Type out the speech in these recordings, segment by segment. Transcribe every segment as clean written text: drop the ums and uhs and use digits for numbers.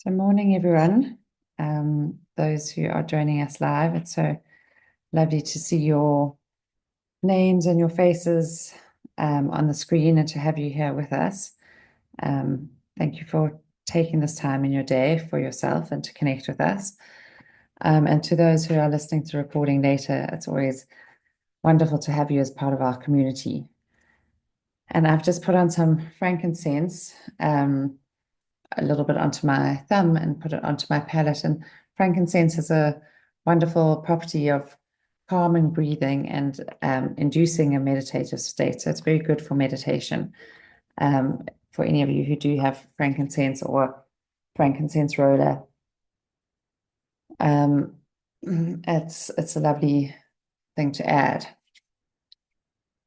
So morning, everyone. Those who are joining us live, it's so lovely to see your names and your faces on the screen and to have you here with us. Thank you for taking this time in your day for yourself and to connect with us. And to those who are listening to the recording later, it's always wonderful to have you as part of our community. And I've just put on some frankincense, a little bit onto my thumb and put it onto my palate. And frankincense has a wonderful property of calming breathing and inducing a meditative state. So it's very good for meditation. For any of you who do have frankincense or frankincense roller, it's a lovely thing to add.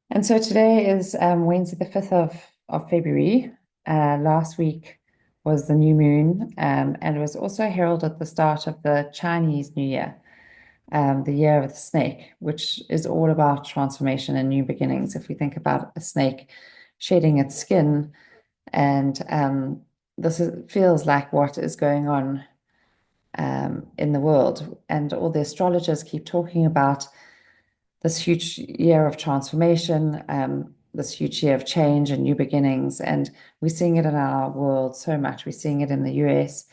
And so today is Wednesday, the 5th of February. Last week was the new moon, and it was also heralded the start of the Chinese New Year, the year of the snake, which is all about transformation and new beginnings. If we think about a snake shedding its skin, and feels like what is going on in the world, and all the astrologers keep talking about this huge year of transformation, this huge year of change and new beginnings. And we're seeing it in our world so much. We're seeing it in the US,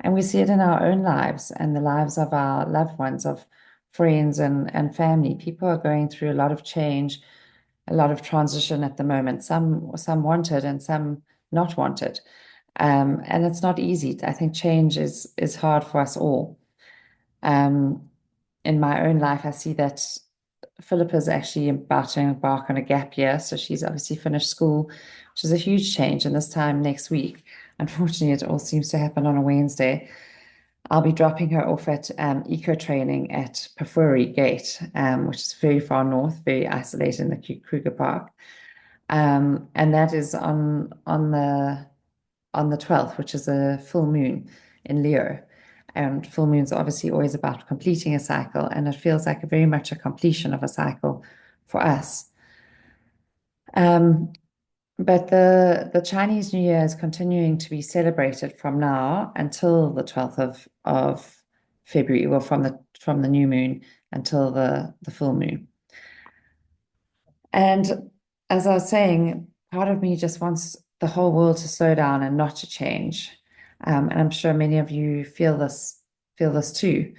and we see it in our own lives and the lives of our loved ones, of friends and family. People are going through a lot of change, a lot of transition at the moment, some wanted and some not wanted. And it's not easy. I think change is hard for us all. In my own life, I see that Philippa's actually about to embark on a gap year. So she's obviously finished school, which is a huge change. And this time next week, unfortunately, it all seems to happen on a Wednesday. I'll be dropping her off at eco training at Pafuri Gate, which is very far north, very isolated in the Kruger Park. And that is on the 12th, which is a full moon in Leo. And full moon's obviously always about completing a cycle, and it feels like very much a completion of a cycle for us. But the Chinese New Year is continuing to be celebrated from now until the 12th of February, well, from the new moon until the full moon. And as I was saying, part of me just wants the whole world to slow down and not to change. And I'm sure many of you feel this too.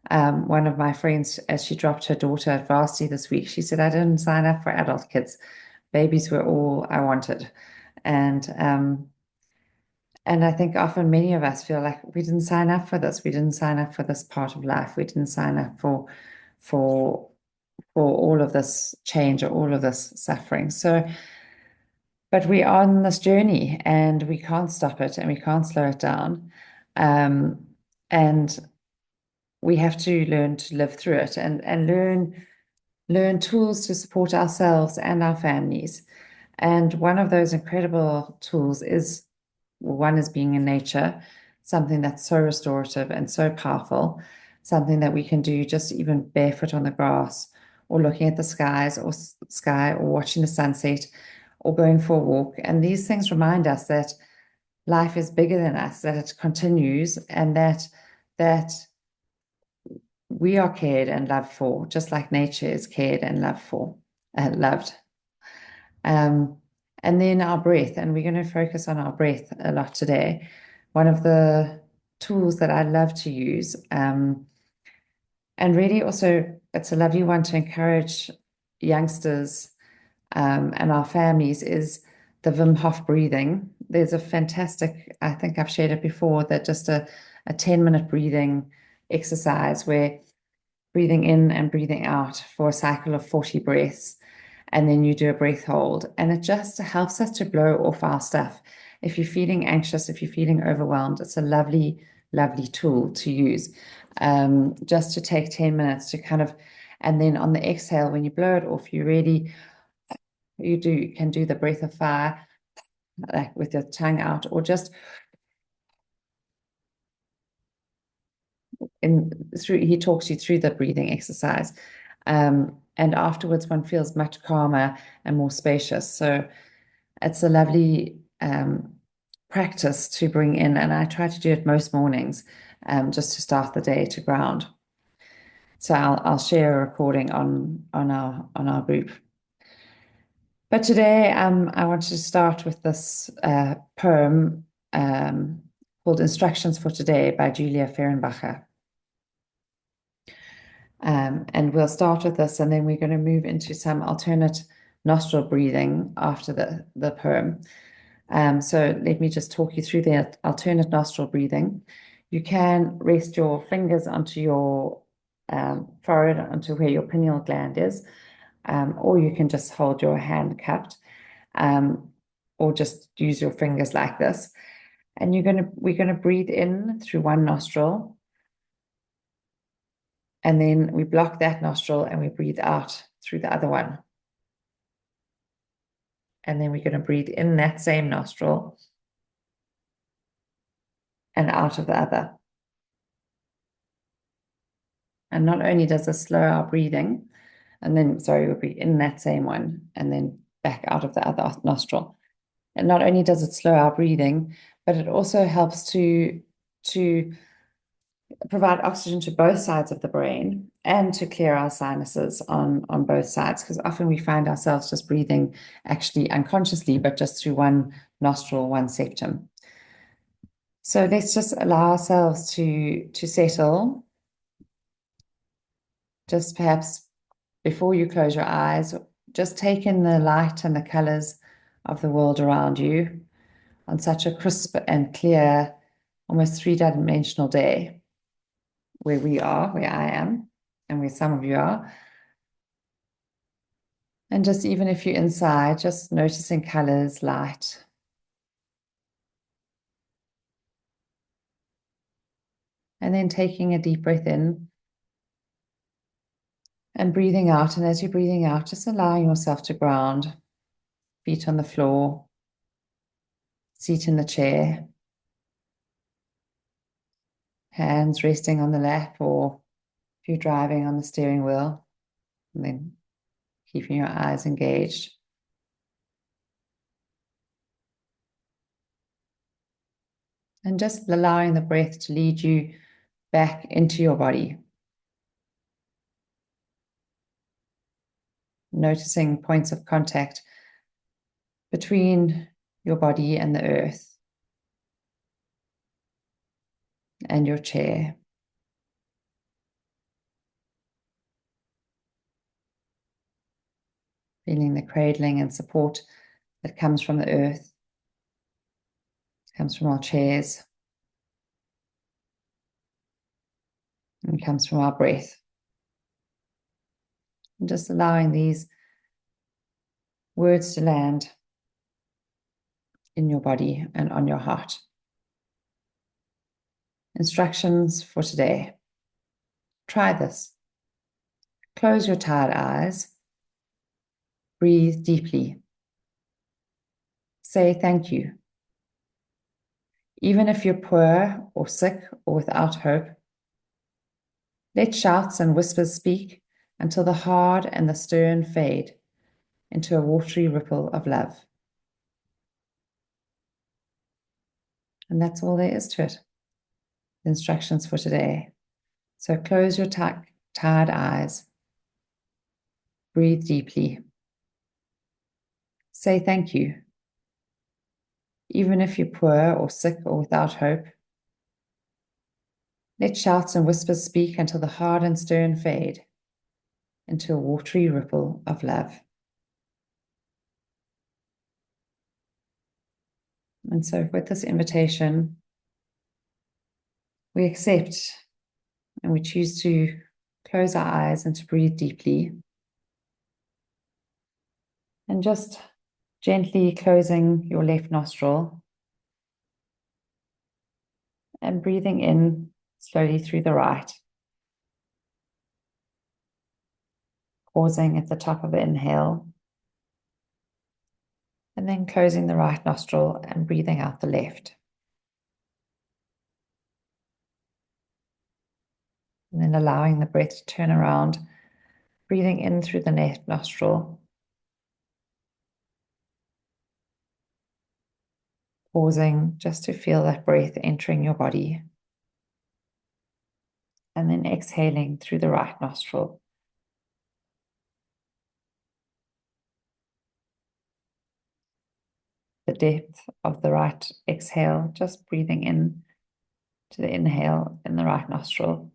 One of my friends, as she dropped her daughter at varsity this week, she said, I didn't sign up for adult kids. Babies were all I wanted. And I think often many of us feel like we didn't sign up for this. We didn't sign up for this part of life. We didn't sign up for all of this change or all of this suffering. So, but we're on this journey and we can't stop it and we can't slow it down. And we have to learn to live through it and learn tools to support ourselves and our families. And one of those incredible tools is one is being in nature, something that's so restorative and so powerful, something that we can do just even barefoot on the grass or looking at the skies or sky or watching the sunset or going for a walk. And these things remind us that life is bigger than us, that it continues, and that we are cared and loved for, just like nature is cared and loved. And then our breath, and we're going to focus on our breath a lot today. One of the tools that I love to use, and really also it's a lovely one to encourage youngsters and our families, is the Wim Hof breathing. There's a fantastic, I think I've shared it before, that just a 10-minute breathing exercise where breathing in and breathing out for a cycle of 40 breaths. And then you do a breath hold. And it just helps us to blow off our stuff. If you're feeling anxious, if you're feeling overwhelmed, it's a lovely, lovely tool to use. Just to take 10 minutes to kind of, and then on the exhale, when you blow it off, you can do the breath of fire, like with your tongue out, or just he talks you through the breathing exercise. And afterwards, one feels much calmer and more spacious. So it's a lovely practice to bring in, and I try to do it most mornings, just to start the day to ground. So I'll share a recording on our group. But today, I wanted to start with this poem called Instructions for Today by Julia Fehrenbacher. And we'll start with this, and then we're going to move into some alternate nostril breathing after the poem. So let me just talk you through the alternate nostril breathing. You can rest your fingers onto your forehead, onto where your pineal gland is, or you can just hold your hand cupped, or just use your fingers like this. And we're gonna breathe in through one nostril, and then we block that nostril and we breathe out through the other one. And then we're going to breathe in that same nostril and out of the other. And not only does this slow our breathing, and then, sorry, we'll be in that same one and then back out of the other nostril. And not only does it slow our breathing, but it also helps to provide oxygen to both sides of the brain and to clear our sinuses on both sides, because often we find ourselves just breathing actually unconsciously, but just through one nostril, one septum. So let's just allow ourselves to settle. Just perhaps before you close your eyes, just take in the light and the colors of the world around you on such a crisp and clear, almost three-dimensional day, where we are, where I am, and where some of you are. And just even if you're inside, just noticing colors, light. And then taking a deep breath in and breathing out. And as you're breathing out, just allowing yourself to ground, feet on the floor, seat in the chair, hands resting on the lap, or if you're driving, on the steering wheel, and then keeping your eyes engaged. And just allowing the breath to lead you back into your body. Noticing points of contact between your body and the earth and your chair. Feeling the cradling and support that comes from the earth, comes from our chairs, and comes from our breath. And just allowing these words to land in your body and on your heart. Instructions for today. Try this. Close your tired eyes. Breathe deeply. Say thank you. Even if you're poor or sick or without hope, let shouts and whispers speak until the hard and the stern fade into a watery ripple of love. And that's all there is to it. The instructions for today. So close your tired eyes. Breathe deeply. Say thank you. Even if you're poor or sick or without hope, let shouts and whispers speak until the hard and stern fade into a watery ripple of love. And so with this invitation, we accept and we choose to close our eyes and to breathe deeply. And just gently closing your left nostril and breathing in slowly through the right. Pausing at the top of the inhale. And then closing the right nostril and breathing out the left. And then allowing the breath to turn around, breathing in through the left nostril. pausing just to feel that breath entering your body. And then exhaling through the right nostril. The depth of the right exhale, just breathing in to the inhale in the right nostril.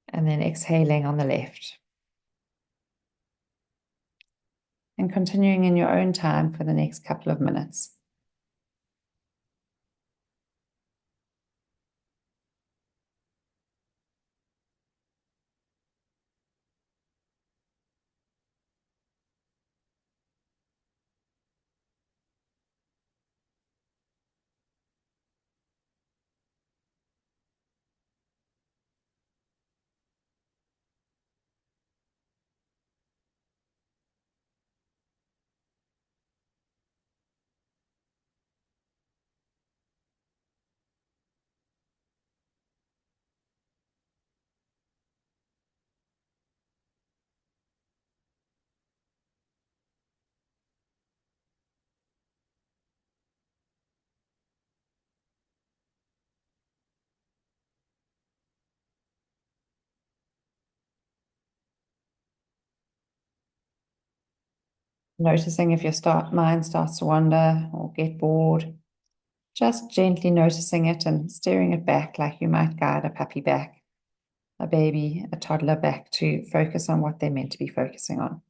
And then exhaling on the left. And continuing in your own time for the next couple of minutes. Noticing if your mind starts to wander or get bored, just gently noticing it and steering it back like you might guide a puppy back, a baby, a toddler back to focus on what they're meant to be focusing on.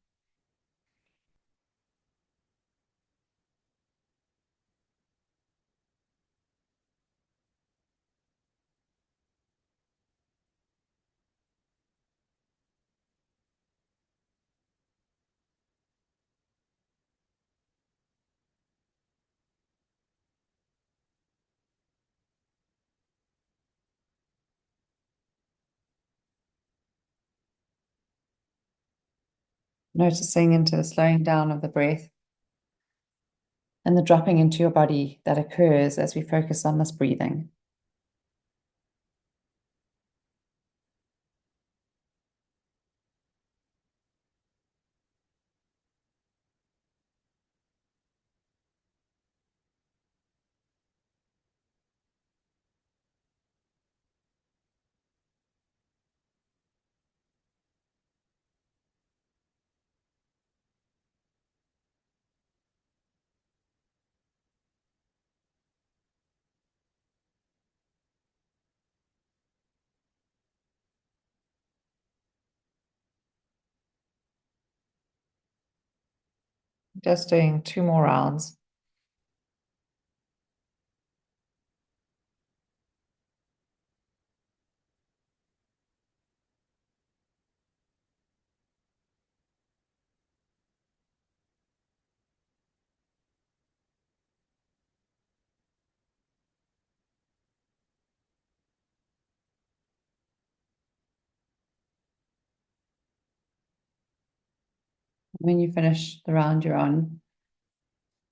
Noticing into the slowing down of the breath and the dropping into your body that occurs as we focus on this breathing. Just doing 2 more rounds. When you finish the round you're on,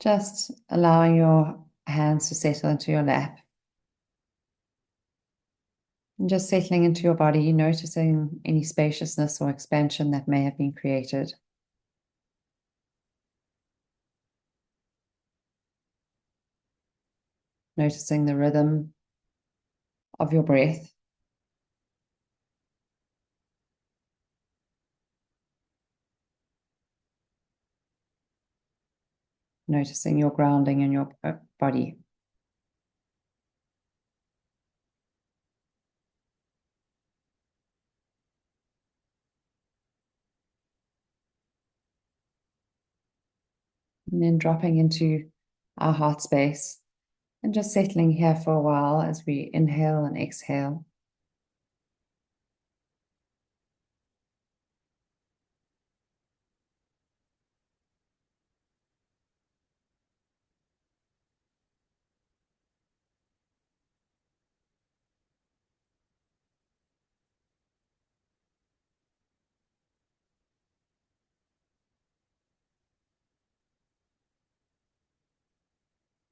just allowing your hands to settle into your lap. And just settling into your body, noticing any spaciousness or expansion that may have been created. Noticing the rhythm of your breath. Noticing your grounding in your body. And then dropping into our heart space and just settling here for a while as we inhale and exhale.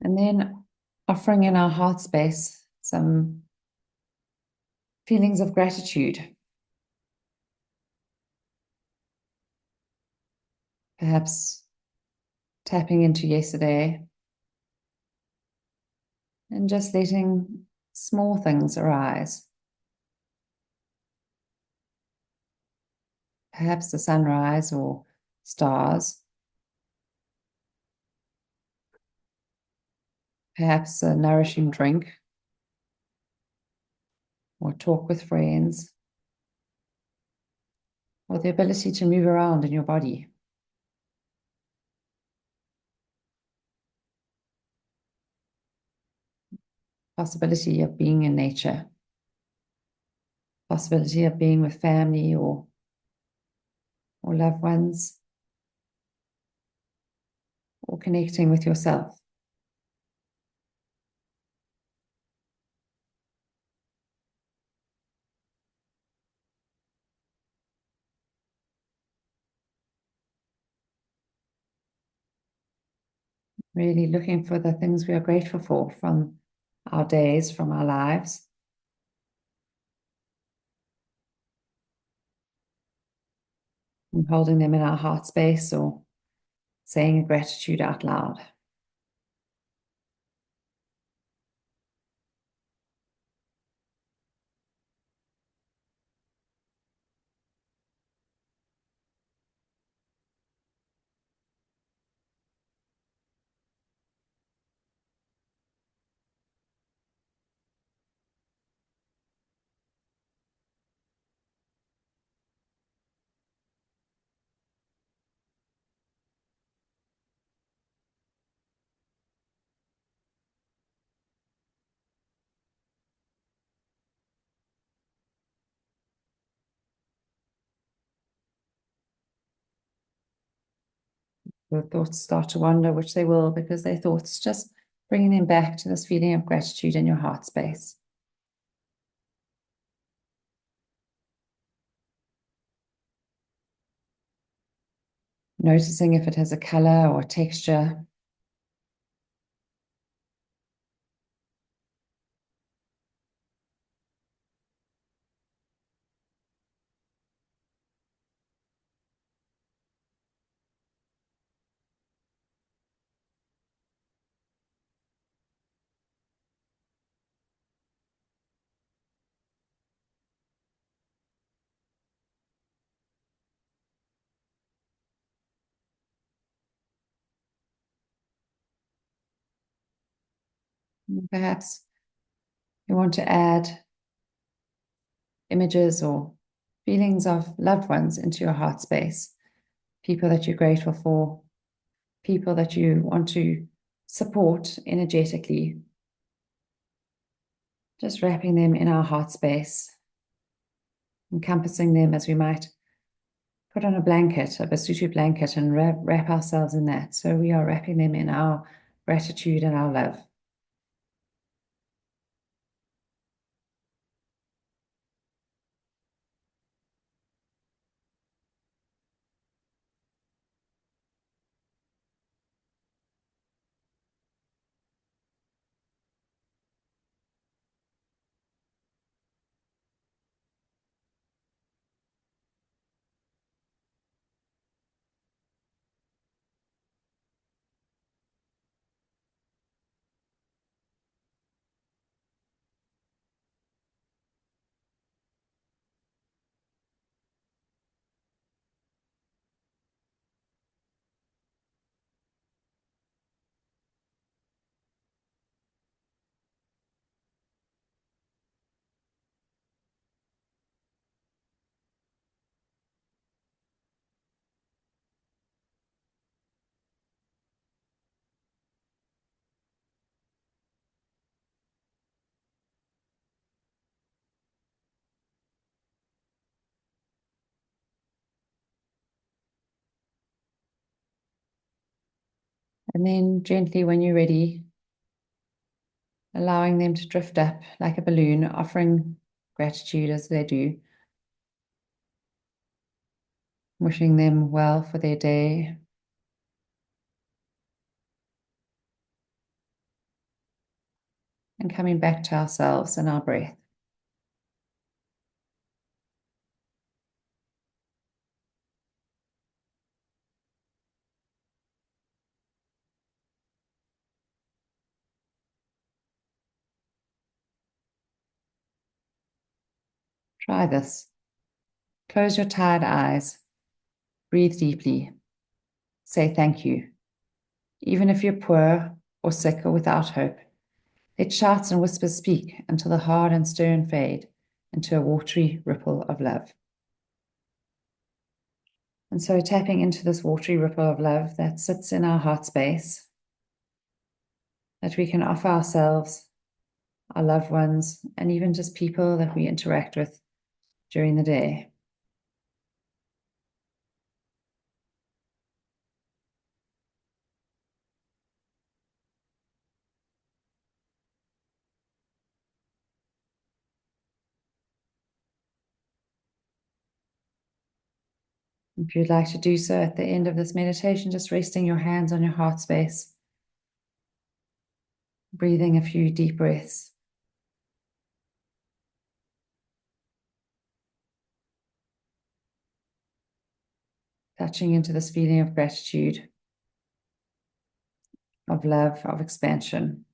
And then offering in our heart space some feelings of gratitude. Perhaps tapping into yesterday and just letting small things arise. Perhaps the sunrise or stars. Perhaps a nourishing drink or talk with friends, or the ability to move around in your body. Possibility of being in nature. Possibility of being with family or loved ones, or connecting with yourself. Really looking for the things we are grateful for from our days, from our lives. And holding them in our heart space or saying a gratitude out loud. Your thoughts start to wander, which they will, because they're thoughts, just bringing them back to this feeling of gratitude in your heart space. Noticing if it has a color or a texture. Perhaps you want to add images or feelings of loved ones into your heart space. People that you're grateful for, people that you want to support energetically. Just wrapping them in our heart space, encompassing them as we might put on a blanket, a Basutu blanket, and wrap ourselves in that. So we are wrapping them in our gratitude and our love. And then gently, when you're ready, allowing them to drift up like a balloon, offering gratitude as they do, wishing them well for their day. And coming back to ourselves and our breath. Try this. Close your tired eyes. Breathe deeply. Say thank you. Even if you're poor or sick or without hope, let shouts and whispers speak until the hard and stern fade into a watery ripple of love. And so tapping into this watery ripple of love that sits in our heart space, that we can offer ourselves, our loved ones, and even just people that we interact with during the day. If you'd like to do so at the end of this meditation, just resting your hands on your heart space, breathing a few deep breaths. Touching into this feeling of gratitude, of love, of expansion.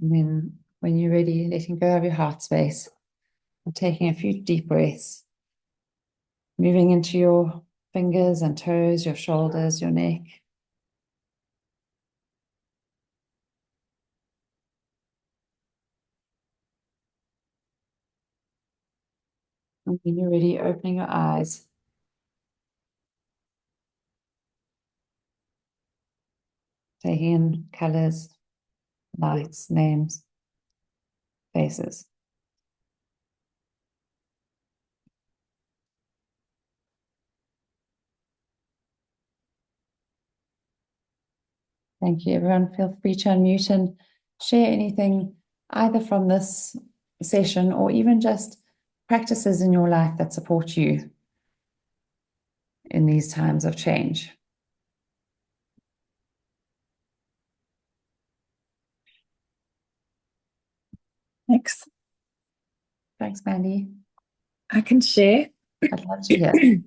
And then when you're ready, letting go of your heart space and taking a few deep breaths, moving into your fingers and toes, your shoulders, your neck. And when you're ready, opening your eyes, taking in colors, lights, names, faces. Thank you, everyone. Feel free to unmute and share anything either from this session or even just practices in your life that support you in these times of change. Thanks. Thanks, Mandy. I can share. I'd love to hear.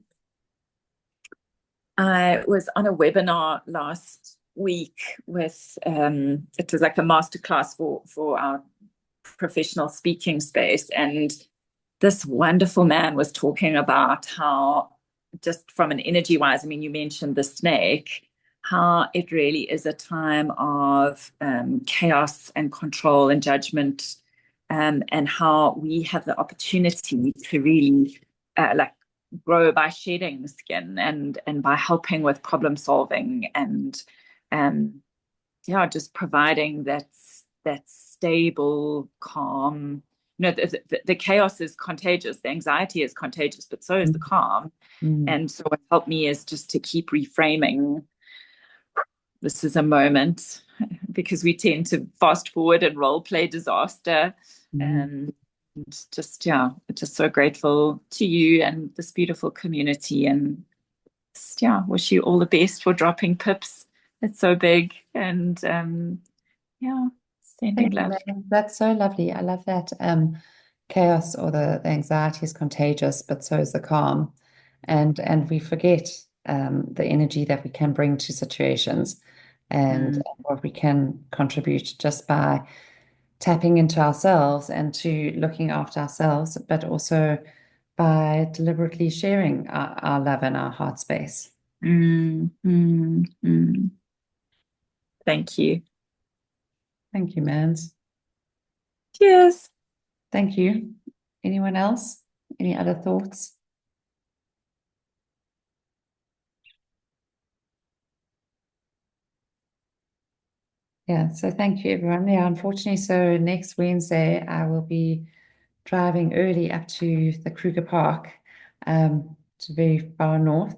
I was on a webinar last week with it was like a masterclass for our professional speaking space, and this wonderful man was talking about how, just from an energy wise, I mean, you mentioned the snake, how it really is a time of chaos and control and judgment, and how we have the opportunity to really like grow by shedding skin and by helping with problem solving and yeah, just providing that stable, calm. You know, the chaos is contagious, the anxiety is contagious, but so is the calm. And so what helped me is just to keep reframing. This is a moment, because we tend to fast forward and role play disaster. And just, yeah, just so grateful to you and this beautiful community. And just, yeah, wish you all the best for dropping pips. It's so big. And yeah, sending Thank you, love. Megan. That's so lovely. I love that. Chaos or the anxiety is contagious, but so is the calm. And we forget the energy that we can bring to situations and what we can contribute just by tapping into ourselves and to looking after ourselves, but also by deliberately sharing our love and our heart space. Thank you. Thank you, Mans. Cheers. Thank you. Anyone else? Any other thoughts? Yeah, so thank you, everyone. Yeah, unfortunately, so next Wednesday, I will be driving early up to the Kruger Park, to very far north.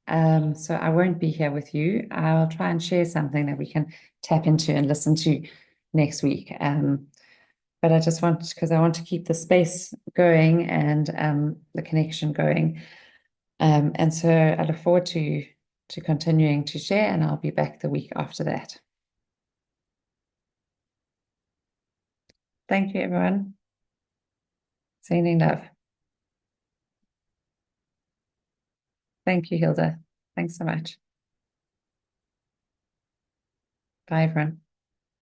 So I won't be here with you. I'll try and share something that we can tap into and listen to next week. But I just want, because I want to keep the space going and the connection going. And so I look forward to to continuing to share, and I'll be back the week after that. Thank you, everyone. Sending love. Thank you, Hilda. Thanks so much. Bye, everyone.